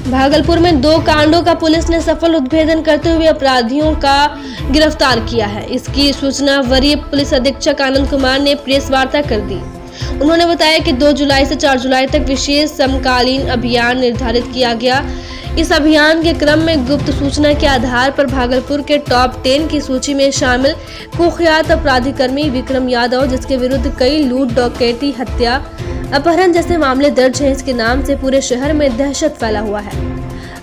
भागलपुर में 2 कांडों का पुलिस ने सफल उद्भेदन करते हुए अपराधियों का गिरफ्तार किया है। इसकी सूचना वरीय पुलिस अधीक्षक आनंद कुमार ने प्रेस वार्ता कर दी। उन्होंने बताया कि 2 जुलाई से 4 जुलाई तक विशेष समकालीन अभियान निर्धारित किया गया। इस अभियान के क्रम में गुप्त सूचना के आधार पर भागलपुर के टॉप 10 की सूची में शामिल कुख्यात अपराधी कर्मी विक्रम यादव, जिसके विरुद्ध कई लूट, डकैती, हत्या, अपहरण जैसे मामले दर्ज हैं, इसके नाम से पूरे शहर में दहशत फैला हुआ है।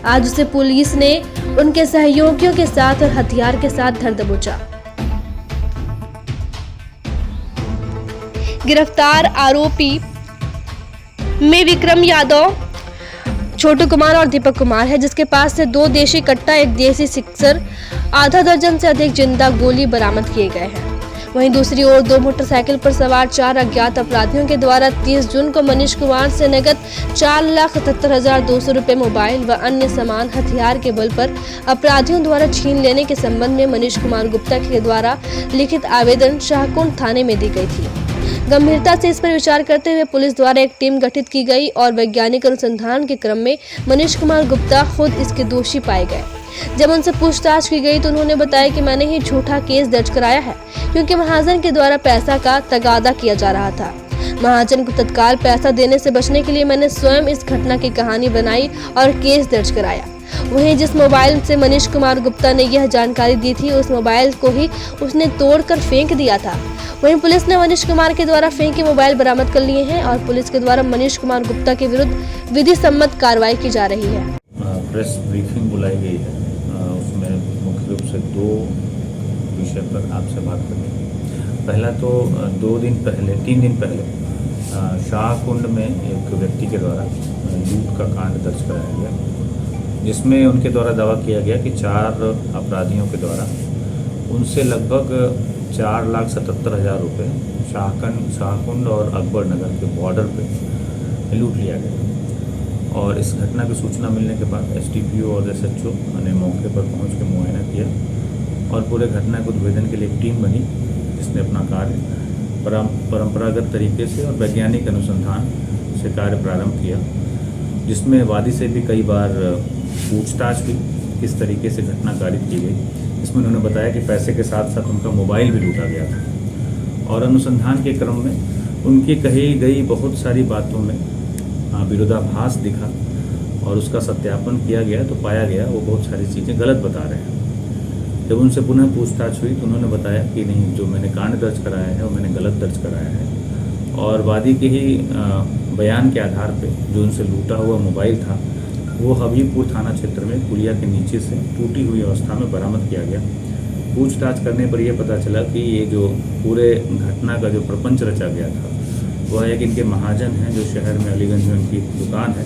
आज उसे पुलिस ने उनके सहयोगियों के साथ और हथियार के साथ धर दबोचा। गिरफ्तार आरोपी में विक्रम यादव, छोटू कुमार और दीपक कुमार है, जिसके पास से 2 देशी कट्टा, 1 देसी सिक्सर, आधा दर्जन से अधिक जिंदा गोली बरामद किए गए हैं। वहीं दूसरी ओर 2 मोटरसाइकिल पर सवार 4 अज्ञात अपराधियों के द्वारा 30 जून को मनीष कुमार से नगद 4,77,200 रुपए, मोबाइल व अन्य सामान हथियार के बल पर अपराधियों द्वारा छीन लेने के संबंध में मनीष कुमार गुप्ता के द्वारा लिखित आवेदन शाहकुंड थाने में दी गई थी। गंभीरता से इस पर विचार करते हुए पुलिस द्वारा एक टीम गठित की गई और वैज्ञानिक अनुसंधान के क्रम में मनीष कुमार गुप्ता खुद इसके दोषी पाए गए। जब उनसे पूछताछ की गई तो उन्होंने बताया कि मैंने ही झूठा केस दर्ज कराया है, क्योंकि महाजन के द्वारा पैसा का तगादा किया जा रहा था। महाजन को तत्काल पैसा देने से बचने के लिए मैंने स्वयं इस घटना की कहानी बनाई और केस दर्ज कराया। वहीं जिस मोबाइल से मनीष कुमार गुप्ता ने यह जानकारी दी थी, उस मोबाइल को ही उसने तोड़कर फेंक दिया था। वहीं पुलिस ने मनीष कुमार के द्वारा फेंके मोबाइल बरामद कर लिए हैं और पुलिस के द्वारा मनीष कुमार गुप्ता के विरुद्ध विधि सम्मत कार्रवाई की जा रही है। प्रेस ब्रीफिंग बुलाई गई है, उसमें मुख्य रूप से 2 विषय पर आपसे बात करेंगे। पहला तो 3 दिन पहले शाहकुंड में एक व्यक्ति के द्वारा लूट का कांड दर्ज कराया गया, जिसमें उनके द्वारा दावा किया गया कि 4 अपराधियों के द्वारा उनसे लगभग 4,77,000 रुपये शाहकुंड और अकबर नगर के बॉर्डर पे लूट लिया गया। और इस घटना की सूचना मिलने के बाद एसडीपीओ और एसएचओ ने मौके पर पहुंच के मुआयना किया और पूरे घटना को उद्भेदन के लिए एक टीम बनी, जिसने अपना कार्य परंपरागत तरीके से और वैज्ञानिक अनुसंधान से कार्य प्रारंभ किया, जिसमें वादी से भी कई बार पूछताछ हुई, किस तरीके से घटना कारित की गई। इसमें उन्होंने बताया कि पैसे के साथ साथ उनका मोबाइल भी लूटा गया था और अनुसंधान के क्रम में उनकी कही गई बहुत सारी बातों में विरोधाभास दिखा और उसका सत्यापन किया गया तो पाया गया वो बहुत सारी चीज़ें गलत बता रहे हैं। जब उनसे पुनः पूछताछ हुई तो उन्होंने बताया कि नहीं, जो मैंने कांड दर्ज कराया है वो मैंने गलत दर्ज कराया है और वादी के ही बयान के आधार पर जो उनसे लूटा हुआ मोबाइल था वो हबीबपुर थाना क्षेत्र में पुलिया के नीचे से टूटी हुई अवस्था में बरामद किया गया। पूछताछ करने पर यह पता चला कि ये जो पूरे घटना का जो प्रपंच रचा गया था वह एक इनके महाजन हैं, जो शहर में अलीगंज में उनकी दुकान है,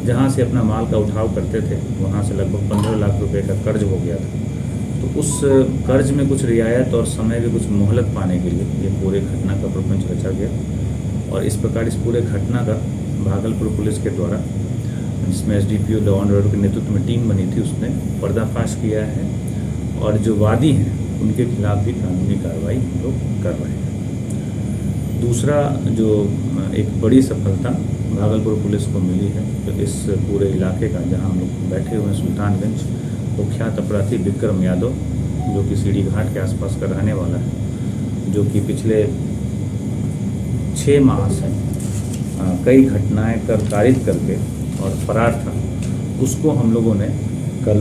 जहां से अपना माल का उठाव करते थे। वहां से लगभग 15 लाख रुपए का कर्ज हो गया था। तो उस कर्ज में कुछ रियायत और समय की कुछ मोहलत पाने के लिए ये पूरे घटना का प्रपंच रचा गया और इस प्रकार इस पूरे घटना का भागलपुर पुलिस के द्वारा, जिसमें एसडीपीओ लॉ एंड ऑर्डर के नेतृत्व में टीम बनी थी, उसने पर्दाफाश किया है और जो वादी हैं उनके खिलाफ भी कानूनी कार्रवाई हम लोग कर रहे हैं। दूसरा जो एक बड़ी सफलता भागलपुर पुलिस को मिली है, तो इस पूरे इलाके का, जहां हम लोग बैठे हुए हैं सुल्तानगंज, कुख्यात अपराधी विक्रम यादव, जो कि सीढ़ी घाट के आसपास का रहने वाला है, जो कि पिछले 6 माह से कई घटनाएं कारित करके और फरार था, उसको हम लोगों ने कल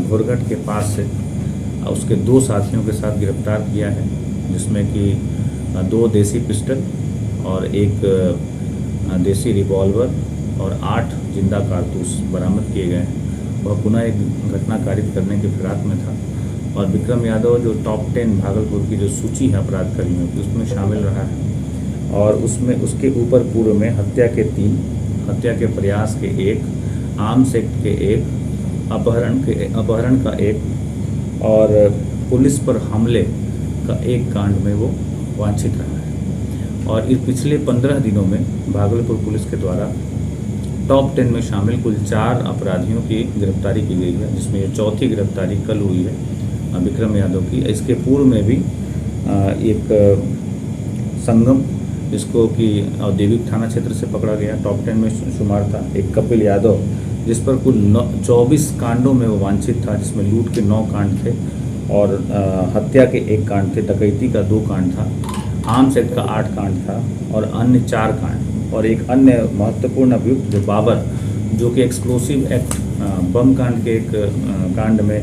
घोरघट के पास से उसके 2 साथियों के साथ गिरफ्तार किया है, जिसमें कि 2 देसी पिस्टल और 1 देसी रिवॉल्वर और 8 जिंदा कारतूस बरामद किए गए हैं। वह पुनः एक घटना कारित करने के फिराक में था और विक्रम यादव जो टॉप 10 भागलपुर की जो सूची है अपराध कर्मियों की, उसमें शामिल रहा है और उसमें उसके ऊपर पूर्व में हत्या के 3, हत्या के प्रयास के 1, आर्म्स एक्ट के 1, अपहरण का 1 और पुलिस पर हमले का 1 कांड में वो वांछित रहा है। और इस पिछले 15 दिनों में भागलपुर पुलिस के द्वारा टॉप 10 में शामिल कुल 4 अपराधियों की गिरफ्तारी की गई है, जिसमें ये 4थी गिरफ्तारी कल हुई है विक्रम यादव की। इसके पूर्व में भी एक संगम, जिसको कि औद्योगिक थाना क्षेत्र से पकड़ा गया, टॉप 10 में शुमार था। एक कपिल यादव, जिस पर कुल 24 कांडों में वो वांछित था, जिसमें लूट के 9 कांड थे और हत्या के 1 कांड थे, डकैती का 2 कांड था, आर्म्स एक्ट का 8 कांड था और अन्य 4 कांड। और एक अन्य महत्वपूर्ण अभियुक्त जो बाबर, जो कि एक्सप्लोसिव एक्ट बम कांड के एक कांड में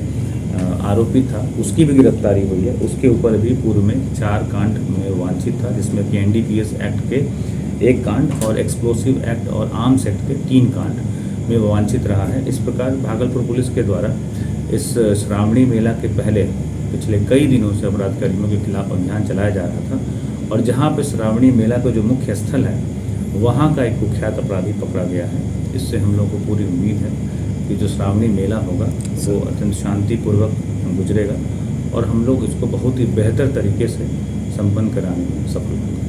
आरोपी था, उसकी भी गिरफ्तारी हुई है। उसके ऊपर भी पूर्व में 4 कांड में वांछित था, जिसमें कि NDPS एक्ट के 1 कांड और एक्सप्लोसिव एक्ट और आर्म्स एक्ट के 3 कांड में वांछित रहा है। इस प्रकार भागलपुर पुलिस के द्वारा इस श्रावणी मेला के पहले पिछले कई दिनों से अपराधकारियों के खिलाफ अभियान चलाया जा रहा था और जहां पर श्रावणी मेला का जो मुख्य स्थल है वहां का एक कुख्यात अपराधी पकड़ा गया है। इससे हम लोग को पूरी उम्मीद है कि जो श्रावणी मेला होगा वो अत्यंत शांतिपूर्वक गुजरेगा और हम लोग इसको बहुत ही बेहतर तरीके से संपन्न कराने में सफल होंगे।